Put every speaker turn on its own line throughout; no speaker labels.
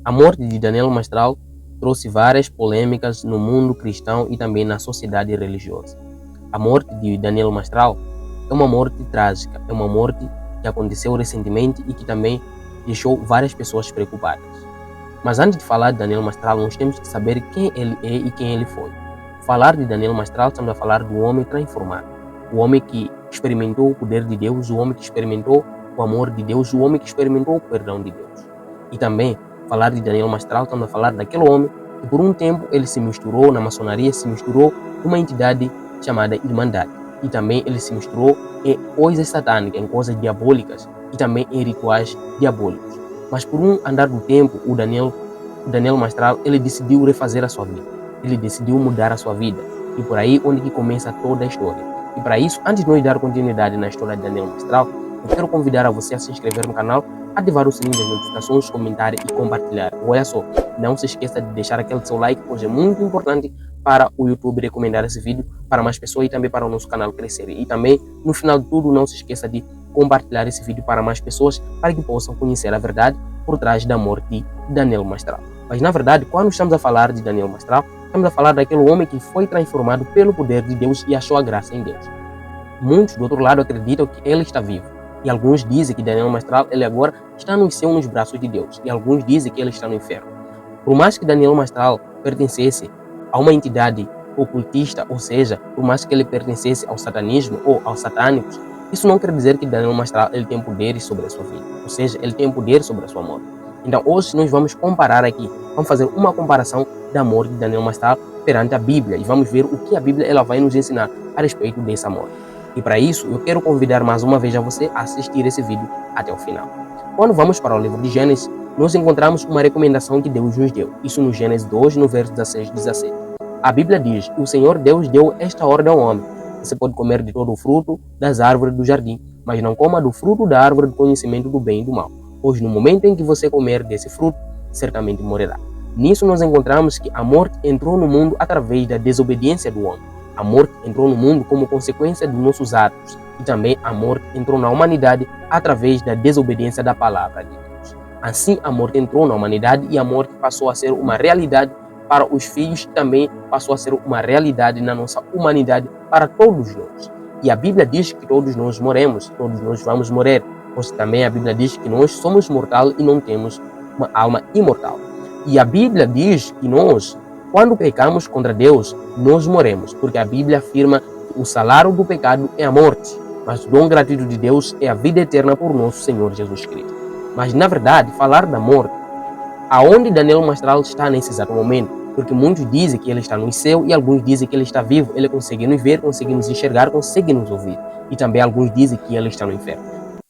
A morte de Daniel Mastral trouxe várias polêmicas no mundo cristão e também na sociedade religiosa. A morte de Daniel Mastral é uma morte trágica, é uma morte que aconteceu recentemente e que também deixou várias pessoas preocupadas. Mas antes de falar de Daniel Mastral, nós temos que saber quem ele é e quem ele foi. Falar de Daniel Mastral, estamos a falar do homem transformado, o homem que experimentou o poder de Deus, o homem que experimentou o amor de Deus, o homem que experimentou o perdão de Deus. E também, falar de Daniel Mastral, estamos a falar daquele homem que por um tempo ele se misturou na maçonaria, se misturou numa entidade chamada Irmandade. E também ele se misturou em coisas satânicas, em coisas diabólicas e também em rituais diabólicos. Mas por um andar do tempo, o Daniel Mastral, ele decidiu refazer a sua vida. Ele decidiu mudar a sua vida. E por aí onde que começa toda a história. E para isso, antes de nós dar continuidade na história de Daniel Mastral, eu quero convidar a você a se inscrever no canal, ativar o sininho das notificações, comentar e compartilhar. Olha só, não se esqueça de deixar aquele seu like, pois é muito importante para o YouTube recomendar esse vídeo para mais pessoas e também para o nosso canal crescer. E também, no final de tudo, não se esqueça de compartilhar esse vídeo para mais pessoas, para que possam conhecer a verdade por trás da morte de Daniel Mastral. Mas na verdade, quando estamos a falar de Daniel Mastral, estamos a falar daquele homem que foi transformado pelo poder de Deus e achou a graça em Deus. Muitos, do outro lado, acreditam que ele está vivo. E alguns dizem que Daniel Mastral, ele agora está no céu, nos braços de Deus. E alguns dizem que ele está no inferno. Por mais que Daniel Mastral pertencesse a uma entidade ocultista, ou seja, por mais que ele pertencesse ao satanismo ou aos satânicos, isso não quer dizer que Daniel Mastral ele tem poderes sobre a sua vida. Ou seja, ele tem poder sobre a sua morte. Então hoje nós vamos comparar aqui, vamos fazer uma comparação da morte de Daniel Mastral perante a Bíblia. E vamos ver o que a Bíblia ela vai nos ensinar a respeito dessa morte. E para isso, eu quero convidar mais uma vez a você a assistir esse vídeo até o final. Quando vamos para o livro de Gênesis, nós encontramos uma recomendação que Deus nos deu. Isso no Gênesis 2, no verso 16 e 17. A Bíblia diz que o Senhor Deus deu esta ordem ao homem. Você pode comer de todo o fruto das árvores do jardim, mas não coma do fruto da árvore do conhecimento do bem e do mal. Pois no momento em que você comer desse fruto, certamente morrerá. Nisso nós encontramos que a morte entrou no mundo através da desobediência do homem. A morte entrou no mundo como consequência dos nossos atos. E também a morte entrou na humanidade através da desobediência da palavra de Deus. Assim, a morte entrou na humanidade e a morte passou a ser uma realidade para os filhos e também passou a ser uma realidade na nossa humanidade para todos nós. E a Bíblia diz que todos nós morremos, todos nós vamos morrer. Pois também a Bíblia diz que nós somos mortais e não temos uma alma imortal. E a Bíblia diz que nós, quando pecamos contra Deus, nós morremos, porque a Bíblia afirma que o salário do pecado é a morte, mas o dom gratuito de Deus é a vida eterna por nosso Senhor Jesus Cristo. Mas, na verdade, falar da morte, aonde Daniel Mastral está nesse exato momento, porque muitos dizem que ele está no céu e alguns dizem que ele está vivo, ele consegue nos ver, consegue nos enxergar, consegue nos ouvir. E também alguns dizem que ele está no inferno.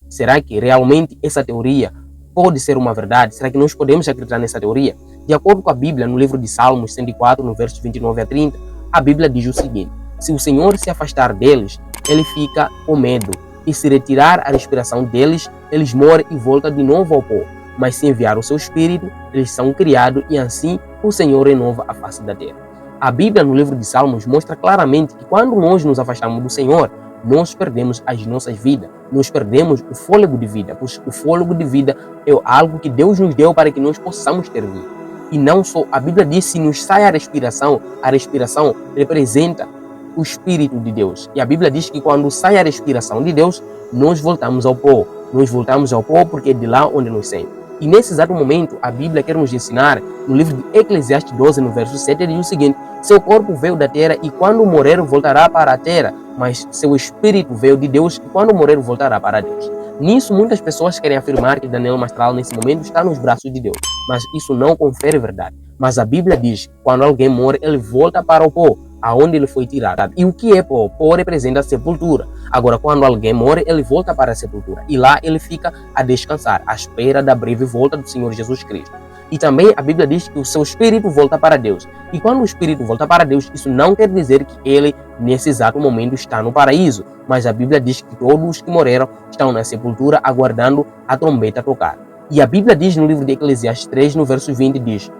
Será que realmente essa teoria pode ser uma verdade? Será que nós podemos acreditar nessa teoria? De acordo com a Bíblia, no livro de Salmos 104, no verso 29 a 30, a Bíblia diz o seguinte: se o Senhor se afastar deles, ele fica com medo, e se retirar a respiração deles, eles morrem e voltam de novo ao pó. Mas se enviar o seu Espírito, eles são criados, e assim o Senhor renova a face da terra. A Bíblia, no livro de Salmos, mostra claramente que quando nós nos afastamos do Senhor, nós perdemos as nossas vidas, nós perdemos o fôlego de vida, pois o fôlego de vida é algo que Deus nos deu para que nós possamos ter vida. E não só, a Bíblia diz que se nos sai a respiração representa o Espírito de Deus. E a Bíblia diz que quando sai a respiração de Deus, nós voltamos ao pó. Nós voltamos ao pó porque é de lá onde nós saímos. E nesse exato momento, a Bíblia quer nos ensinar, no livro de Eclesiastes 12, no verso 7, ele diz o seguinte: seu corpo veio da terra e quando morrer voltará para a terra, mas seu espírito veio de Deus e quando morrer voltará para Deus. Nisso, muitas pessoas querem afirmar que Daniel Mastral, nesse momento, está nos braços de Deus. Mas isso não confere verdade. Mas a Bíblia diz que quando alguém morre, ele volta para o pó, aonde ele foi tirado. E o que é pó? Pó representa a sepultura. Agora, quando alguém morre, ele volta para a sepultura. E lá ele fica a descansar, à espera da breve volta do Senhor Jesus Cristo. E também a Bíblia diz que o seu espírito volta para Deus. E quando o espírito volta para Deus, isso não quer dizer que ele, nesse exato momento, está no paraíso. Mas a Bíblia diz que todos os que morreram estão na sepultura aguardando a trombeta tocar. E a Bíblia diz no livro de Eclesiastes 3, no verso 20, diz: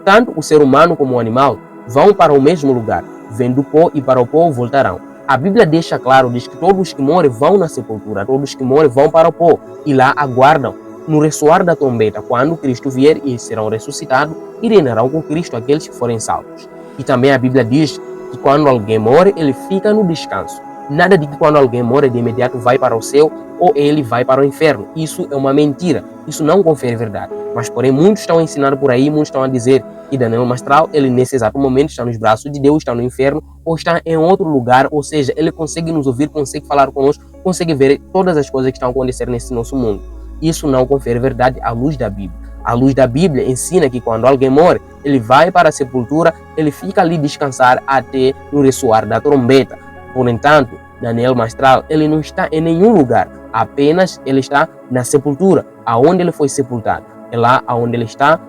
tanto o ser humano como o animal vão para o mesmo lugar, vêm do pó e para o pó voltarão. A Bíblia deixa claro, diz que todos os que morrem vão na sepultura, todos os que morrem vão para o pó e lá aguardam no ressoar da trombeta, quando Cristo vier, e serão ressuscitados e reinarão com Cristo aqueles que forem salvos. E também a Bíblia diz que quando alguém morre, ele fica no descanso. Nada de que quando alguém morre, de imediato vai para o céu ou ele vai para o inferno. Isso é uma mentira. Isso não confere verdade. Mas, porém, muitos estão ensinando por aí, muitos estão a dizer que Daniel Mastral, ele nesse exato momento está nos braços de Deus, está no inferno ou está em outro lugar, ou seja, ele consegue nos ouvir, consegue falar conosco, consegue ver todas as coisas que estão acontecendo nesse nosso mundo. Isso não confere verdade à luz da Bíblia. A luz da Bíblia ensina que quando alguém morre, ele vai para a sepultura, ele fica ali descansar até no ressoar da trombeta. Por entanto, Daniel Mastral, ele não está em nenhum lugar, apenas ele está na sepultura, aonde ele foi sepultado. É lá onde ele está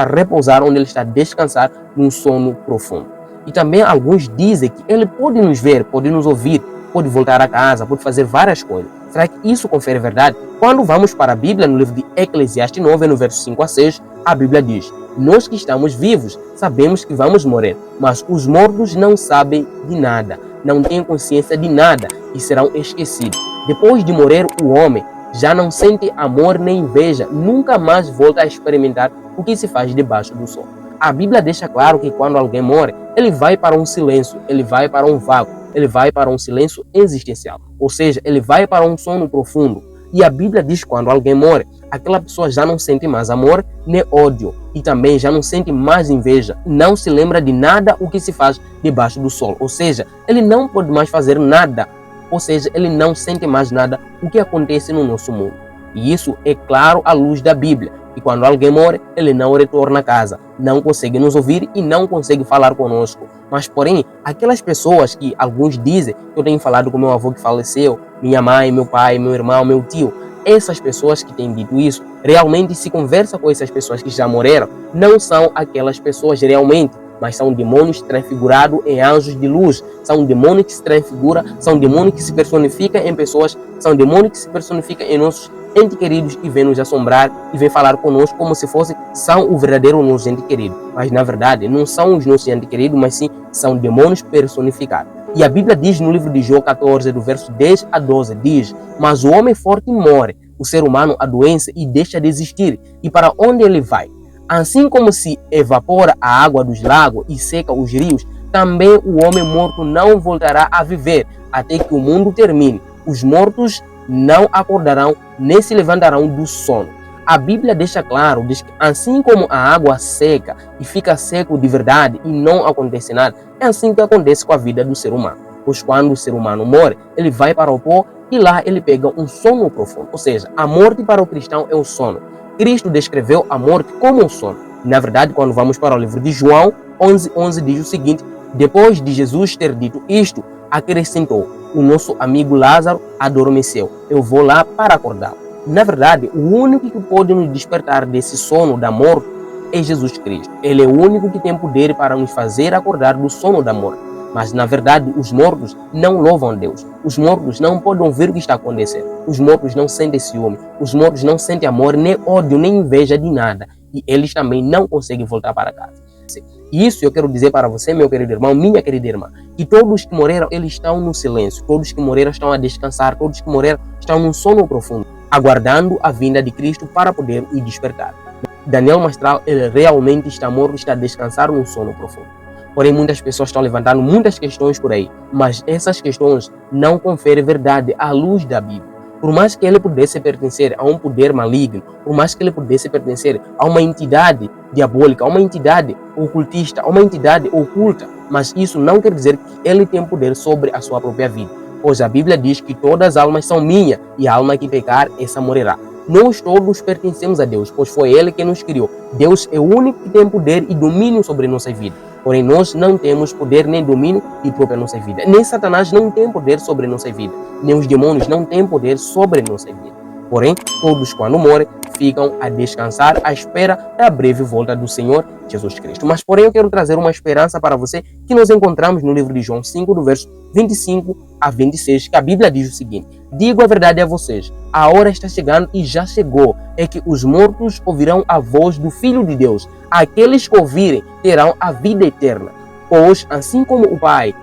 a repousar, onde ele está a descansar num sono profundo. E também alguns dizem que ele pode nos ver, pode nos ouvir, pode voltar a casa, pode fazer várias coisas. Será que isso confere verdade? Quando vamos para a Bíblia, no livro de Eclesiastes 9, no verso 5 a 6, a Bíblia diz: nós que estamos vivos sabemos que vamos morrer, mas os mortos não sabem de nada, não têm consciência de nada e serão esquecidos. Depois de morrer, o homem já não sente amor nem inveja, nunca mais volta a experimentar o que se faz debaixo do sol. A Bíblia deixa claro que quando alguém morre, ele vai para um silêncio, ele vai para um vácuo, ele vai para um silêncio existencial, ou seja, ele vai para um sono profundo. E a Bíblia diz que quando alguém morre, aquela pessoa já não sente mais amor nem ódio e também já não sente mais inveja, não se lembra de nada o que se faz debaixo do sol, ou seja, ele não pode mais fazer nada, ou seja, ele não sente mais nada o que acontece no nosso mundo. E isso é claro à luz da Bíblia. E quando alguém morre, ele não retorna a casa, não consegue nos ouvir e não consegue falar conosco. Mas, porém, aquelas pessoas que alguns dizem, eu tenho falado com meu avô que faleceu, minha mãe, meu pai, meu irmão, meu tio, essas pessoas que têm dito isso, realmente se conversa com essas pessoas que já morreram, não são aquelas pessoas realmente, mas são demônios transfigurados em anjos de luz, são demônios que se transfiguram, são demônios que se personificam em pessoas, são demônios que se personificam em nossos entes queridos e vêm nos assombrar e vêm falar conosco como se são o verdadeiro nosso ente querido. Mas na verdade não são os nossos entes queridos, mas sim são demônios personificados. E a Bíblia diz no livro de Jó 14, do verso 10 a 12, diz: mas o homem forte morre, o ser humano adoece e deixa de existir. E para onde ele vai? Assim como se evapora a água dos lagos e seca os rios, também o homem morto não voltará a viver até que o mundo termine. Os mortos não acordarão nem se levantarão do sono. A Bíblia deixa claro, diz que assim como a água seca e fica seco de verdade e não acontece nada, é assim que acontece com a vida do ser humano. Pois quando o ser humano morre, ele vai para o pó e lá ele pega um sono profundo. Ou seja, a morte para o cristão é o sono. Cristo descreveu a morte como um sono. Na verdade, quando vamos para o livro de João 11:11 diz o seguinte: depois de Jesus ter dito isto, acrescentou: o nosso amigo Lázaro adormeceu, eu vou lá para acordá-lo. Na verdade, o único que pode nos despertar desse sono da morte é Jesus Cristo. Ele é o único que tem poder para nos fazer acordar do sono da morte. Mas, na verdade, os mortos não louvam Deus. Os mortos não podem ver o que está acontecendo. Os mortos não sentem ciúme. Os mortos não sentem amor, nem ódio, nem inveja de nada. E eles também não conseguem voltar para casa. Isso eu quero dizer para você, meu querido irmão, minha querida irmã, que todos que morreram, eles estão no silêncio. Todos que morreram estão a descansar. Todos que morreram estão num sono profundo, aguardando a vinda de Cristo para poder o despertar. Daniel Mastral, ele realmente está morto, está a descansar num sono profundo. Porém, muitas pessoas estão levantando muitas questões por aí, mas essas questões não conferem verdade à luz da Bíblia. Por mais que ele pudesse pertencer a um poder maligno, por mais que ele pudesse pertencer a uma entidade diabólica, a uma entidade ocultista, a uma entidade oculta, mas isso não quer dizer que ele tem poder sobre a sua própria vida. Pois a Bíblia diz que todas as almas são minhas e a alma que pecar, essa morrerá. Nós todos pertencemos a Deus, pois foi Ele que nos criou. Deus é o único que tem poder e domínio sobre nossa vida. Porém, nós não temos poder nem domínio e própria nossa vida. Nem Satanás não tem poder sobre nossa vida. Nem os demônios não têm poder sobre nossa vida. Porém, todos quando morrem, ficam a descansar à espera da breve volta do Senhor Jesus Cristo. Mas, porém, eu quero trazer uma esperança para você que nós encontramos no livro de João 5, do verso 25 a 26, que a Bíblia diz o seguinte: digo a verdade a vocês, a hora está chegando e já chegou, é que os mortos ouvirão a voz do Filho de Deus. Aqueles que ouvirem terão a vida eterna. Pois, assim como o Pai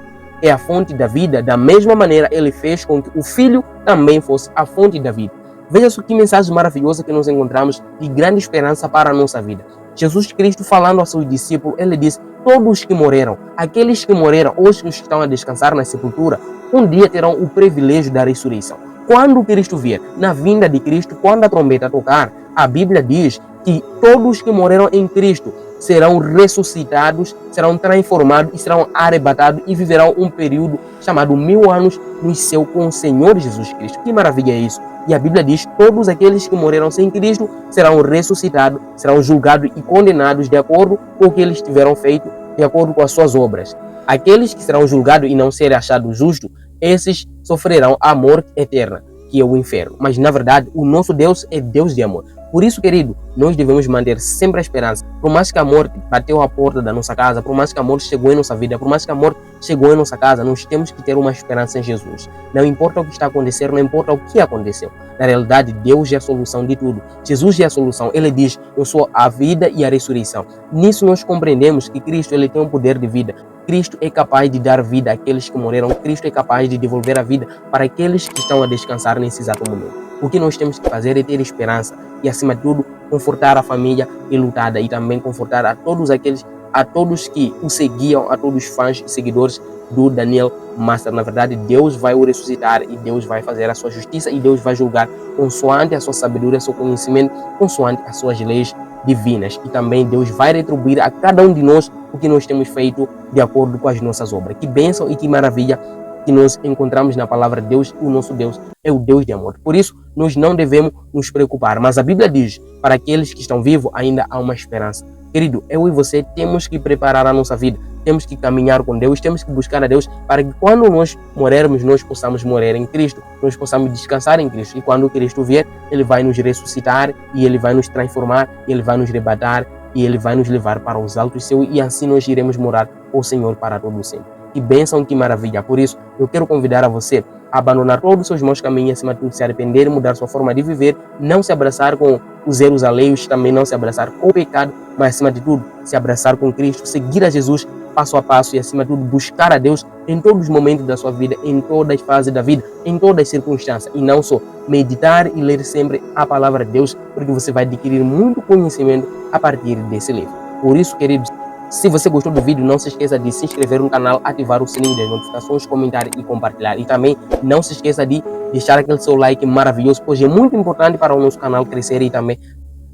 é a fonte da vida, da mesma maneira ele fez com que o Filho também fosse a fonte da vida. Veja só que mensagem maravilhosa que nós encontramos de grande esperança para a nossa vida. Jesus Cristo falando aos seus discípulos, ele disse: todos que morreram, aqueles que morreram, hoje que estão a descansar na sepultura, um dia terão o privilégio da ressurreição. Quando Cristo vier, na vinda de Cristo, quando a trombeta tocar, a Bíblia diz que todos que morreram em Cristo serão ressuscitados, serão transformados e serão arrebatados e viverão um período chamado 1000 anos no céu com o Senhor Jesus Cristo. Que maravilha é isso! E a Bíblia diz: todos aqueles que morreram sem Cristo serão ressuscitados, serão julgados e condenados de acordo com o que eles tiveram feito, de acordo com as suas obras. Aqueles que serão julgados e não serem achados justos, esses sofrerão a morte eterna, que é o inferno. Mas, na verdade, o nosso Deus é Deus de amor. Por isso, querido, nós devemos manter sempre a esperança. Por mais que a morte bateu à porta da nossa casa, por mais que a morte chegou em nossa vida, por mais que a morte chegou em nossa casa, nós temos que ter uma esperança em Jesus. Não importa o que está acontecendo, não importa o que aconteceu. Na realidade, Deus é a solução de tudo. Jesus é a solução. Ele diz: eu sou a vida e a ressurreição. Nisso nós compreendemos que Cristo, ele tem o poder de vida. Cristo é capaz de dar vida àqueles que morreram. Cristo é capaz de devolver a vida para aqueles que estão a descansar nesse exato momento. O que nós temos que fazer é ter esperança e, acima de tudo, confortar a família enlutada e também confortar a todos que o seguiam, a todos os fãs e seguidores do Daniel Master. Na verdade, Deus vai o ressuscitar e Deus vai fazer a sua justiça e Deus vai julgar consoante a sua sabedoria, seu conhecimento, consoante as suas leis divinas. E também Deus vai retribuir a cada um de nós o que nós temos feito de acordo com as nossas obras. Que bênção e que maravilha que nós encontramos na palavra de Deus. O nosso Deus é o Deus de amor. Por isso, nós não devemos nos preocupar. Mas a Bíblia diz: para aqueles que estão vivos, ainda há uma esperança. Querido, eu e você temos que preparar a nossa vida. Temos que caminhar com Deus, temos que buscar a Deus para que quando nós morrermos, nós possamos morrer em Cristo, nós possamos descansar em Cristo. E quando Cristo vier, Ele vai nos ressuscitar e Ele vai nos transformar, e Ele vai nos arrebatar e Ele vai nos levar para os altos céus e assim nós iremos morar com o Senhor para todo o sempre. Que bênção, que maravilha. Por isso, eu quero convidar a você a abandonar todos os seus maus caminhos, acima de tudo, se arrepender, mudar sua forma de viver, não se abraçar com os erros alheios, também não se abraçar com o pecado, mas, acima de tudo, se abraçar com Cristo, seguir a Jesus passo a passo e, acima de tudo, buscar a Deus em todos os momentos da sua vida, em todas as fases da vida, em todas as circunstâncias. E não só meditar e ler sempre a palavra de Deus, porque você vai adquirir muito conhecimento a partir desse livro. Por isso, queridos, se você gostou do vídeo, não se esqueça de se inscrever no canal, ativar o sininho das notificações, comentar e compartilhar. E também não se esqueça de deixar aquele seu like maravilhoso, pois é muito importante para o nosso canal crescer. E também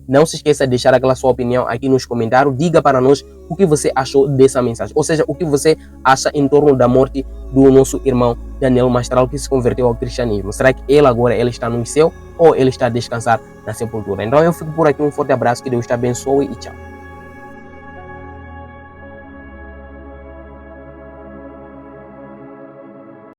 não se esqueça de deixar aquela sua opinião aqui nos comentários. Diga para nós o que você achou dessa mensagem. Ou seja, o que você acha em torno da morte do nosso irmão Daniel Mastral, que se converteu ao cristianismo. Será que ele agora está no céu ou ele está a descansar na sepultura? Então eu fico por aqui, um forte abraço, que Deus te abençoe e tchau.